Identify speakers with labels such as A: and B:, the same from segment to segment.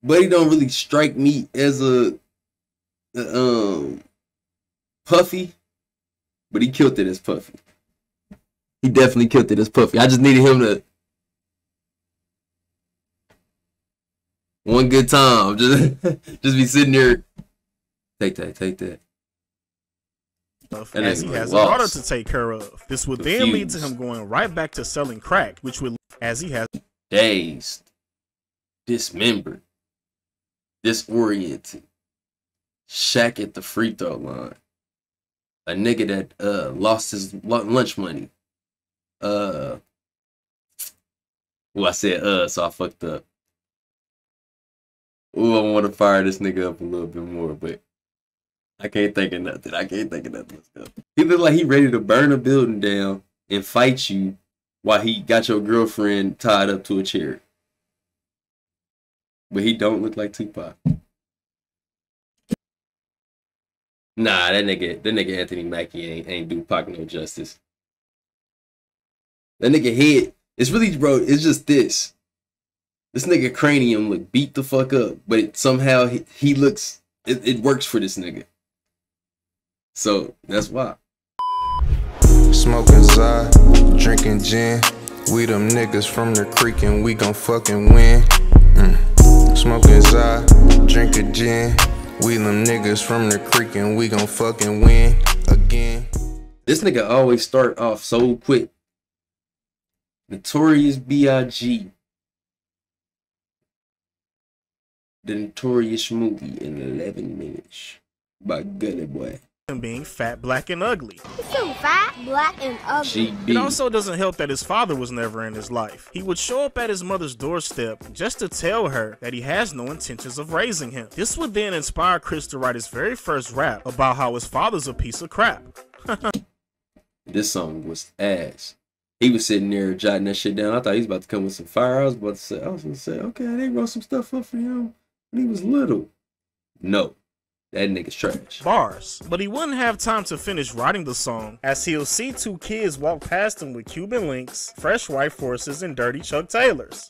A: Buddy don't really strike me as a Puffy, but he killed it as Puffy. He definitely killed it as Puffy. I just needed him to one good time, just be sitting there. Take that.
B: As he has a daughter to take care of. This would then lead to him going right back to selling crack, which would, as he has
A: dazed, dismembered, disoriented, Shaq at the free throw line, a nigga that lost his lunch money. Well, I said so I fucked up. Ooh, I want to fire this nigga up a little bit more, but I can't think of nothing. He look like he ready to burn a building down and fight you while he got your girlfriend tied up to a chair. But he don't look like Tupac. Nah, that nigga Anthony Mackie ain't do Pac no justice. That nigga head, it's really, bro, it's just this. This nigga cranium look beat the fuck up, but somehow he looks, it works for this nigga. So that's why.
C: Smoking Zai, drinking gin. We them niggas from the creek and we gon' fucking win. Smoking Zai, drinking gin. We them niggas from the creek and we gon' fucking win again.
A: This nigga always start off so quick. Notorious B.I.G. The Notorious movie in 11 minutes by Gunna Boy.
B: Him being fat, black, and ugly.
D: He's so fat, black, and ugly.
B: It also doesn't help that his father was never in his life. He would show up at his mother's doorstep just to tell her that he has no intentions of raising him. This would then inspire Chris to write his very first rap about how his father's a piece of crap.
A: This song was ass. He was sitting there jotting that shit down. I thought he was about to come with some fire. I was going to say, okay, they wrote some stuff up for him when he was little. No. That nigga's trash.
B: Bars. But he wouldn't have time to finish writing the song, as he'll see two kids walk past him with Cuban links, fresh white forces, and dirty Chuck Taylors.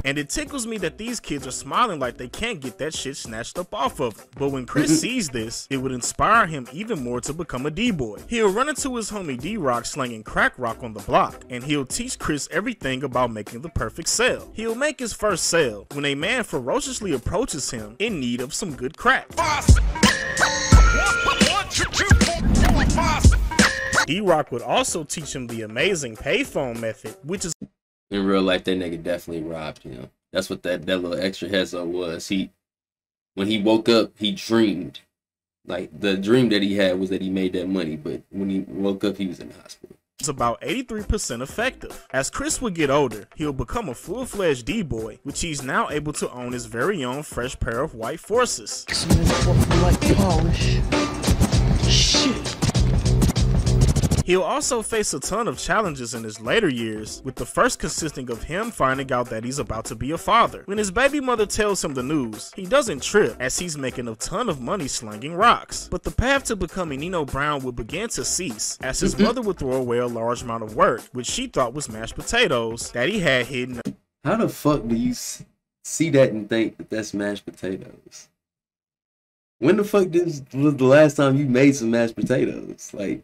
B: And it tickles me that these kids are smiling like they can't get that shit snatched up off of them. But when Chris sees this, it would inspire him even more to become a D-boy. He'll run into his homie D-Rock slinging crack rock on the block, and he'll teach Chris everything about making the perfect sale. He'll make his first sale when a man ferociously approaches him in need of some good crack. D-Rock would also teach him the amazing payphone method, which is
A: in real life, that nigga definitely robbed him. That's what that little extra heads up was. When he woke up, he dreamed. Like, the dream that he had was that he made that money, but when he woke up, he was in the hospital.
B: It's about 83% effective. As Chris would get older, he'll become a full-fledged D-boy, which he's now able to own his very own fresh pair of white forces. Shit. He'll also face a ton of challenges in his later years, with the first consisting of him finding out that he's about to be a father. When his baby mother tells him the news, he doesn't trip, as he's making a ton of money slinging rocks. But the path to becoming Nino Brown would begin to cease, as his mother would throw away a large amount of work, which she thought was mashed potatoes, that he had hidden.
A: How the fuck do you see that and think that that's mashed potatoes? When the fuck was the last time you made some mashed potatoes? Like,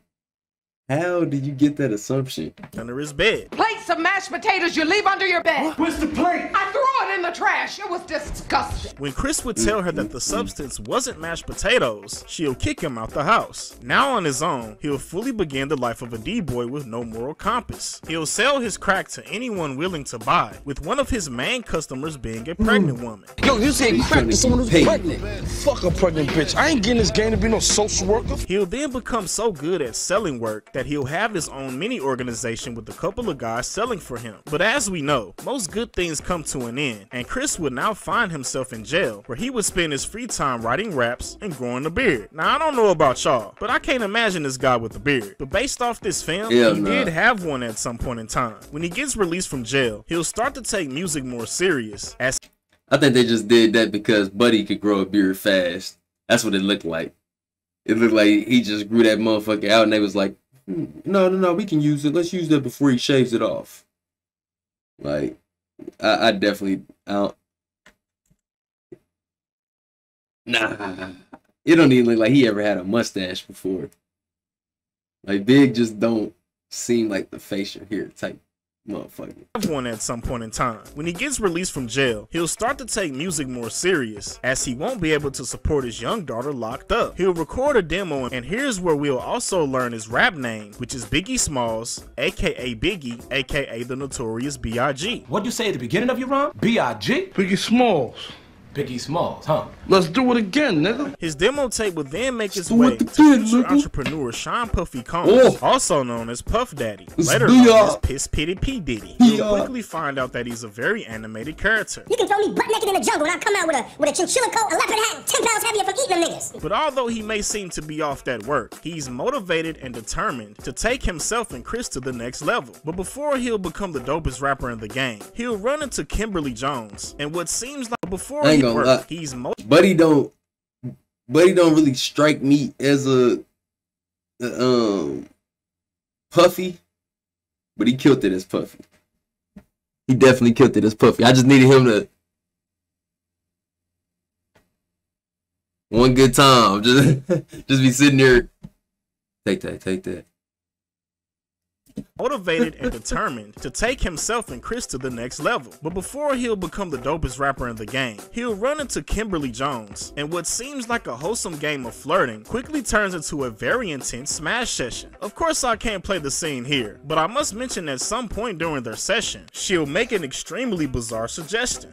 A: how did you get that assumption?
B: Under his bed.
E: Plates of mashed potatoes you leave under your bed.
F: Where's the plate?
E: I threw it in the trash. It was disgusting.
B: When Chris would tell her that the substance wasn't mashed potatoes, she'll kick him out the house. Now on his own, he'll fully begin the life of a D-boy with no moral compass. He'll sell his crack to anyone willing to buy, with one of his main customers being a pregnant woman.
F: Yo, you saying crack to someone who's pregnant? Fuck a pregnant bitch. I ain't getting this game to be no social worker.
B: He'll then become so good at selling work that he'll have his own mini organization with a couple of guys selling for him. But as we know, most good things come to an end, and Chris would now find himself in jail, where he would spend his free time writing raps and growing a beard. Now, I don't know about y'all, but I can't imagine this guy with a beard. But based off this film, he did have one at some point in time. When he gets released from jail, he'll start to take music more serious. As
A: I think they just did that because Buddy could grow a beard fast. That's what it looked like. It looked like he just grew that motherfucker out and they was like, no, we can use it. Let's use that before he shaves it off. Like, I definitely, nah. It don't even look like he ever had a mustache before. Like, Big just don't seem like the facial hair type motherfucker.
B: One at some point in time. When he gets released from jail, he'll start to take music more serious, as he won't be able to support his young daughter locked up. He'll record a demo, and here's where we'll also learn his rap name, which is Biggie Smalls, aka Biggie, aka the Notorious B.I.G.
G: What'd you say at the beginning of your rhyme? B.I.G.?
F: Biggie Smalls.
G: Biggie Smalls, huh?
F: Let's do it again, nigga.
B: His demo tape would then make its way to future entrepreneur Sean Puffy Combs, also known as Puff Daddy, later known as Piss Pitty P. Diddy. You'll quickly find out that he's a very animated character.
H: You can throw me butt naked in the jungle and I'll come out with a chinchilla coat, a leopard hat, 10 pounds heavier for eating them niggas.
B: But although he may seem to be off that work, he's motivated and determined to take himself and Chris to the next level. But before he'll become the dopest rapper in the game, he'll run into Kimberly Jones, and what seems like before he worked, he's
A: Buddy don't really strike me as a Puffy, but he killed it as Puffy. He definitely killed it as Puffy. I just needed him to one good time, just be sitting there. Take that.
B: Motivated and determined to take himself and Chris to the next level. But before he'll become the dopest rapper in the game, he'll run into Kimberly Jones, and what seems like a wholesome game of flirting quickly turns into a very intense smash session. Of course, I can't play the scene here, but I must mention at some point during their session, she'll make an extremely bizarre suggestion.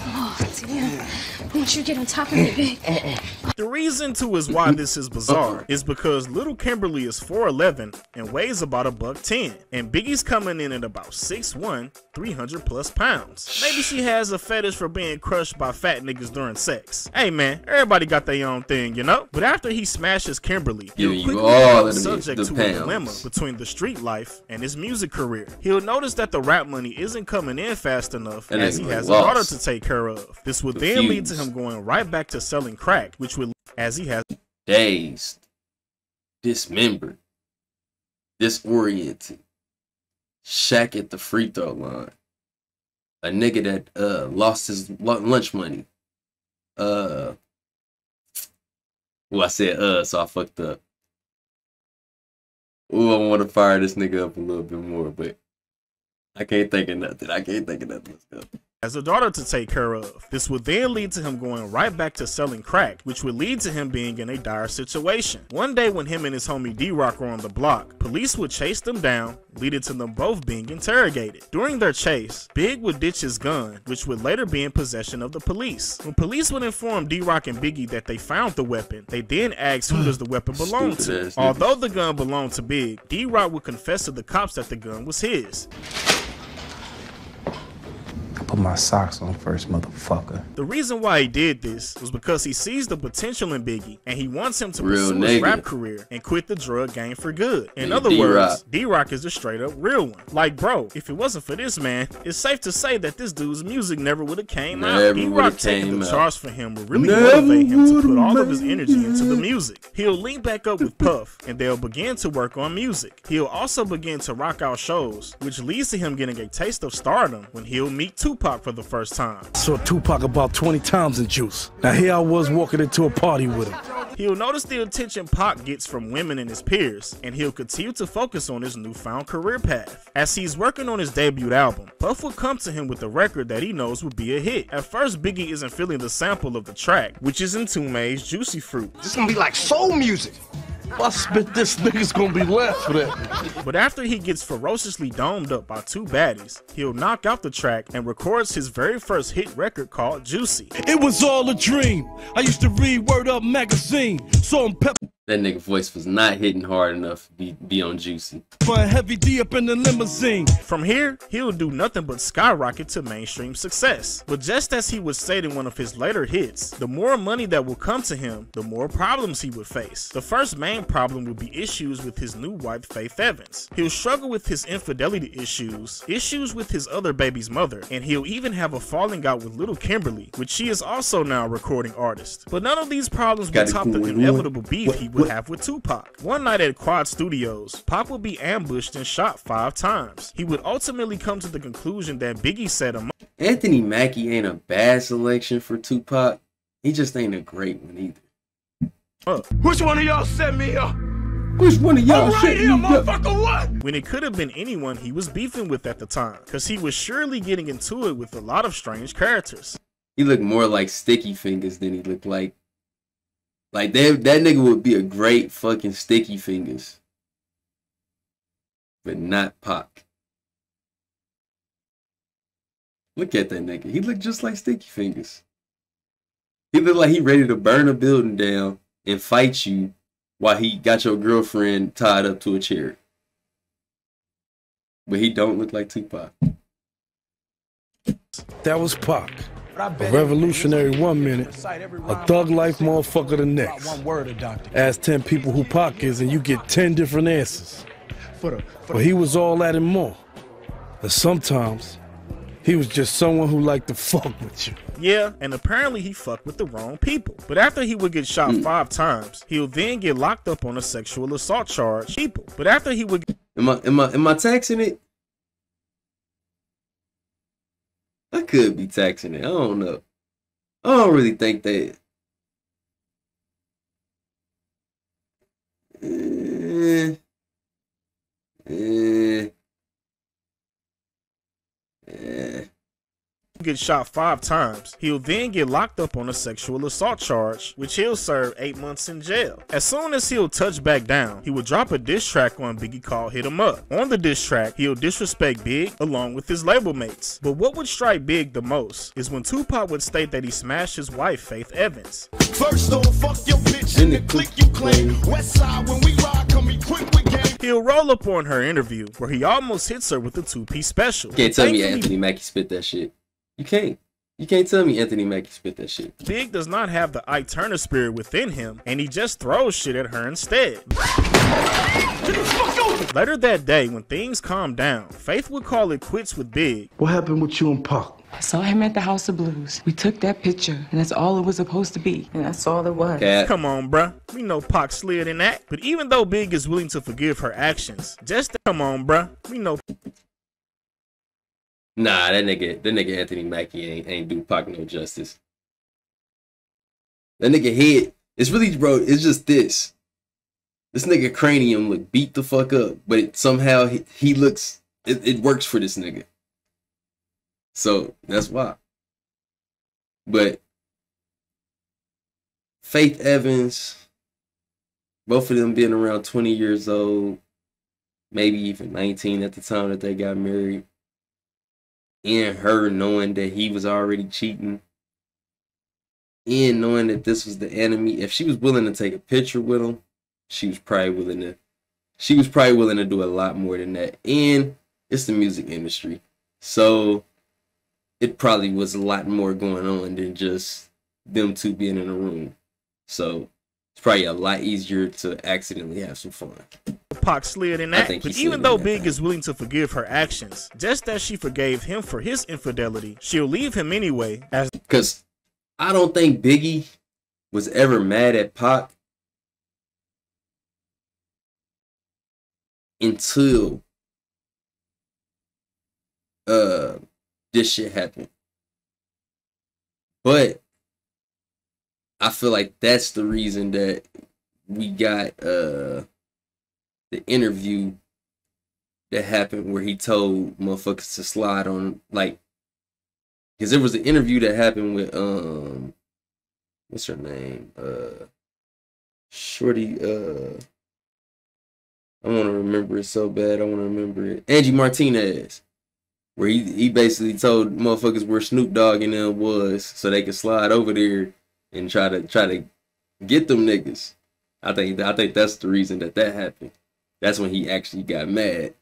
I: Oh, damn. I want you to get on top of me, Big.
B: The reason too is why this is bizarre is because little Kimberly is 4'11" and weighs about $110, and Biggie's coming in at about 6'1", 300 plus pounds. Maybe she has a fetish for being crushed by fat niggas during sex. Hey man, everybody got their own thing, you know? But after he smashes Kimberly, he'll quickly become subject to a dilemma between the street life and his music career. He'll notice that the rap money isn't coming in fast enough, as he has a daughter to take care of. This would then lead to him going right back to selling crack, which would, as he has
A: dazed, dismembered, disoriented, Shaq at the free throw line, a nigga that lost his lunch money. Well, I said so I fucked up. Ooh, I want to fire this nigga up a little bit more, but I can't think of nothing. Let's go.
B: As a daughter to take care of. This would then lead to him going right back to selling crack, which would lead to him being in a dire situation. One day when him and his homie D-Rock were on the block, police would chase them down, leading to them both being interrogated. During their chase, Big would ditch his gun, which would later be in possession of the police. When police would inform D-Rock and Biggie that they found the weapon, they then asked who does the weapon belong to. Although the gun belonged to Big, D-Rock would confess to the cops that the gun was his.
J: Put my socks on first, motherfucker.
B: The reason why he did this was because he sees the potential in Biggie and he wants him to pursue his rap career and quit the drug game for good. In other words, D-Rock is a straight up real one. Like, bro, if it wasn't for this man, it's safe to say that this dude's music never would have came out. D-Rock taking the charge for him would really motivate him to put all of his energy into the music. He'll link back up with Puff and they'll begin to work on music. He'll also begin to rock out shows, which leads to him getting a taste of stardom when he'll meet Tupac for the first time.
F: Saw Tupac about 20 times in Juice. Now here I was walking into a party with him.
B: He'll notice the attention Pac gets from women and his peers, and he'll continue to focus on his newfound career path. As he's working on his debut album, Puff will come to him with a record that he knows would be a hit. At first, Biggie isn't feeling the sample of the track, which is Entombed's Juicy Fruit.
F: This is gonna be like soul music. If I spit this, nigga's gonna be left for that.
B: But after he gets ferociously domed up by two baddies, he'll knock out the track and records his very first hit record called Juicy.
F: It was all a dream. I used to read Word Up magazine. Saw him pep.
A: That nigga voice was not hitting hard enough to be on Juicy.
F: Heavy D up in the limousine.
B: From here, he'll do nothing but skyrocket to mainstream success. But just as he would state in one of his later hits, the more money that will come to him, the more problems he would face. The first main problem would be issues with his new wife, Faith Evans. He'll struggle with his infidelity issues with his other baby's mother, and he'll even have a falling out with little Kimberly, which she is also now a recording artist. But none of these problems will top the inevitable beef he would have with Tupac. One night at Quad Studios, Pac would be ambushed and shot 5 times. He would ultimately come to the conclusion that Biggie set him up.
A: Anthony Mackie ain't a bad selection for Tupac. He just ain't a great one either.
F: Which one of y'all set me up?
A: Which one of y'all
F: right here, motherfucker, what?
B: When it could have been anyone he was beefing with at the time, because he was surely getting into it with a lot of strange characters.
A: He looked more like Sticky Fingers than he looked like that nigga would be a great fucking Sticky Fingers. But not Pac. Look at that nigga. He looked just like Sticky Fingers. He looked like he ready to burn a building down and fight you while he got your girlfriend tied up to a chair. But he don't look like Tupac.
F: That was Pac. A revolutionary 1 minute, a thug life motherfucker the next. Ask 10 people who Pac is and you get 10 different answers. But he was all that and more. And sometimes, he was just someone who liked to fuck with you.
B: Yeah, and apparently he fucked with the wrong people. But after he would get shot 5 times, he'll then get locked up on a sexual assault charge. But after he would
A: Am I taxing it? I could be taxing it. I don't know. I don't really think that.
B: get shot 5 times. He'll then get locked up on a sexual assault charge, which he'll serve 8 months in jail. As soon as he'll touch back down, he will drop a diss track on Biggie called Hit 'Em Up. On the diss track, he'll disrespect Big along with his label mates. But what would strike Big the most is when Tupac would state that he smashed his wife, Faith Evans.
K: First off, fuck your bitch in the click you claim. West side when we ride, come equipped with game.
B: He'll roll up on her interview where he almost hits her with a 2-piece special.
A: You can't tell me Anthony Mackie spit that shit. You can't. You can't tell me Anthony Mackie spit that shit.
B: Big does not have the Ike Turner spirit within him, and he just throws shit at her instead. Later that day, when things calmed down, Faith would call it quits with Big.
F: What happened with you and Pac?
L: I saw him at the House of Blues. We took that picture, and that's all it was supposed to be. And that's all it was.
A: Cat.
B: Come on, bruh. We know Pac slid in that. But even though Big is willing to forgive her actions, come on, bruh. We know.
A: Nah, that nigga Anthony Mackie ain't do Pac no justice. That nigga head, it's really, bro, it's just this. This nigga cranium look beat the fuck up, but it somehow he looks, it works for this nigga. So that's why. But Faith Evans, both of them being around 20 years old, maybe even 19 at the time that they got married, and her knowing that he was already cheating, and knowing that this was the enemy. If she was willing to take a picture with him, she was probably willing to do a lot more than that. And it's the music industry, so it probably was a lot more going on than just them two being in a room. So it's probably a lot easier to accidentally have some fun.
B: Pac slid in that, but even though Big is willing to forgive her actions, just as she forgave him for his infidelity, she'll leave him anyway.
A: Because I don't think Biggie was ever mad at Pac until this shit happened. But I feel like that's the reason that we got the interview that happened where he told motherfuckers to slide on, like, because there was an interview that happened with what's her name, Shorty, I want to remember it so bad, I want to remember it, Angie Martinez, where he basically told motherfuckers where Snoop Dogg and them was so they could slide over there and try to get them niggas. I think that's the reason that happened. That's when he actually got mad.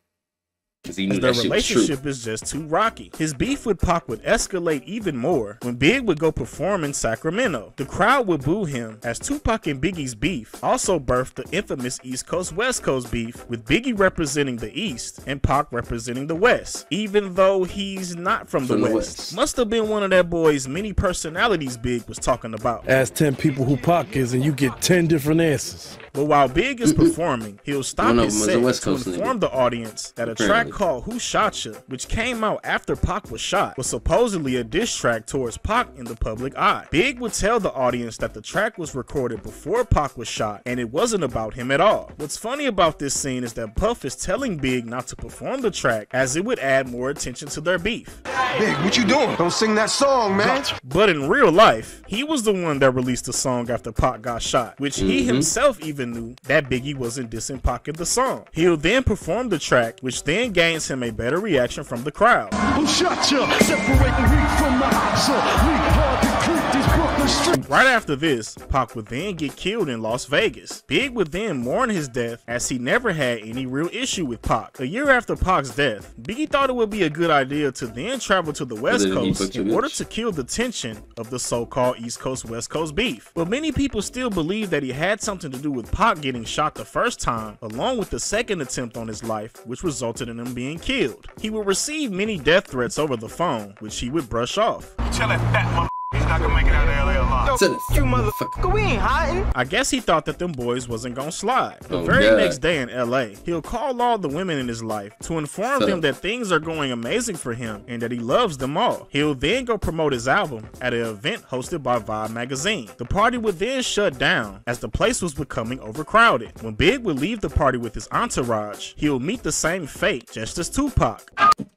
A: Cause he knew
B: their
A: that shit was
B: relationship
A: true.
B: is just too rocky. His beef with Pac would escalate even more when Big would go perform in Sacramento. The crowd would boo him, as Tupac and Biggie's beef also birthed the infamous East Coast West Coast beef, with Biggie representing the East and Pac representing the West, even though he's not from the West. Must have been one of that boy's many personalities Big was talking about.
F: Ask 10 people who Pac is and you get 10 different answers.
B: But while Big is performing, he'll stop his set to inform the audience that a track called Who Shot Ya, which came out after Pac was shot, was supposedly a diss track towards Pac in the public eye. Big would tell the audience that the track was recorded before Pac was shot, and it wasn't about him at all. What's funny about this scene is that Puff is telling Big not to perform the track, as it would add more attention to their beef.
K: Big, what you doing? Don't sing that song, man.
B: But in real life, he was the one that released the song after Pac got shot, which he himself even knew that Biggie wasn't dissing Pac in the song. He'll then perform the track, which then gains him a better reaction from the crowd.
K: Who shot ya? Separating wheat from the oxen. We hard to creep these Brooklyn streets.
B: Right after this, Pac would then get killed in Las Vegas. Big would then mourn his death, as he never had any real issue with Pac. A year after Pac's death, Biggie thought it would be a good idea to then travel to the West Coast in order to kill the tension of the so-called East Coast West Coast beef. But many people still believe that he had something to do with Pac getting shot the first time, along with the second attempt on his life, which resulted in him being killed. He would receive many death threats over the phone, which he would brush off.
K: Tell that fat he's not gonna make it out of LA alive.
A: You motherfucker.
K: We ain't hiding.
B: I guess he thought that them boys wasn't gonna slide. The very next day in LA, he'll call all the women in his life to inform them that things are going amazing for him and that he loves them all. He'll then go promote his album at an event hosted by Vibe magazine. The party would then shut down as the place was becoming overcrowded. When Big would leave the party with his entourage, he'll meet the same fate just as Tupac.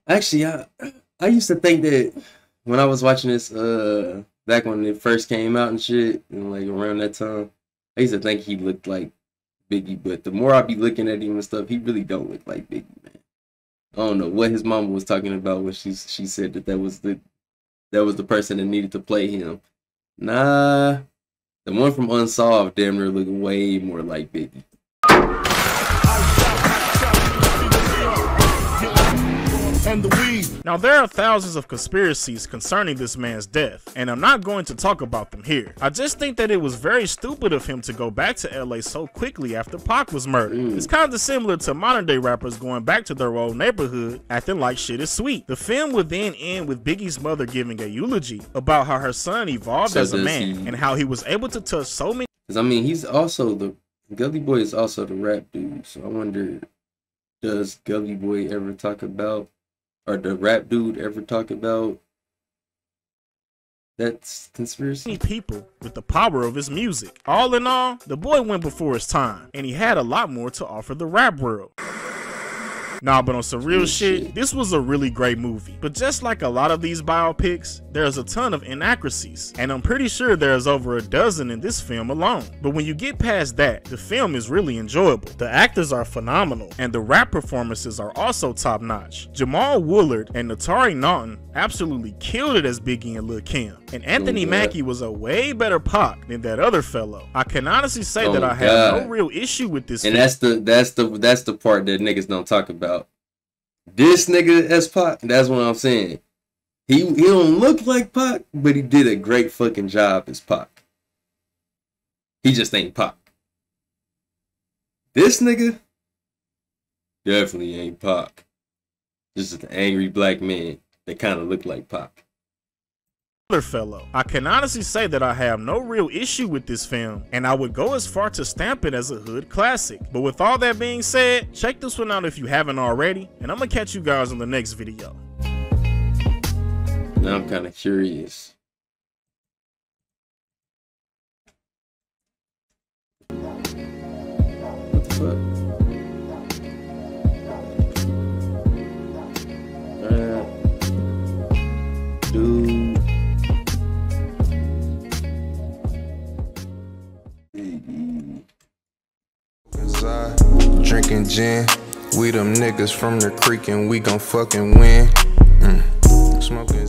A: Actually, I used to think that when I was watching this, back when it first came out and shit, and like around that time, I used to think he looked like Biggie, but the more I be looking at him and stuff, he really don't look like Biggie, man. I don't know what his mama was talking about when she said that was the person that needed to play him. Nah, the one from Unsolved damn near looked way more like Biggie.
B: Now, there are thousands of conspiracies concerning this man's death, and I'm not going to talk about them here. I just think that it was very stupid of him to go back to LA so quickly after Pac was murdered. It's kind of similar to modern day rappers going back to their old neighborhood acting like shit is sweet. The film would then end with Biggie's mother giving a eulogy about how her son evolved as a man and how he was able to touch so many.
A: Because I mean, he's also the Gully Boy is also the rap dude, so I wonder, does Gully Boy ever talk about, or the rap dude ever talk about that conspiracy?
B: People with the power of his music. All in all, the boy went before his time, and he had a lot more to offer the rap world. Nah, but on some real shit, this was a really great movie. But just like a lot of these biopics, there's a ton of inaccuracies, and I'm pretty sure there's over a dozen in this film alone. But when you get past that, the film is really enjoyable. The actors are phenomenal, and the rap performances are also top-notch. Jamal Woolard and Natari Naughton absolutely killed it as Biggie and Lil' Kim. And Anthony Mackie was a way better Pac than that other fellow. I can honestly say that I have no real issue with this film.
A: And that's the part that niggas don't talk about. This nigga as Pac, that's what I'm saying. He don't look like Pac, but he did a great fucking job as Pac. He just ain't Pac. This nigga definitely ain't Pac. This is an angry black man that kind of look like Pac.
B: Other fellow. I can honestly say that I have no real issue with this film, and I would go as far to stamp it as a hood classic. But with all that being said, check this one out if you haven't already, and I'm gonna catch you guys on the next video.
A: Now I'm kind of curious. What the fuck? Dude.
C: Drinking gin, we them niggas from the creek and we gon' fucking win. Smoking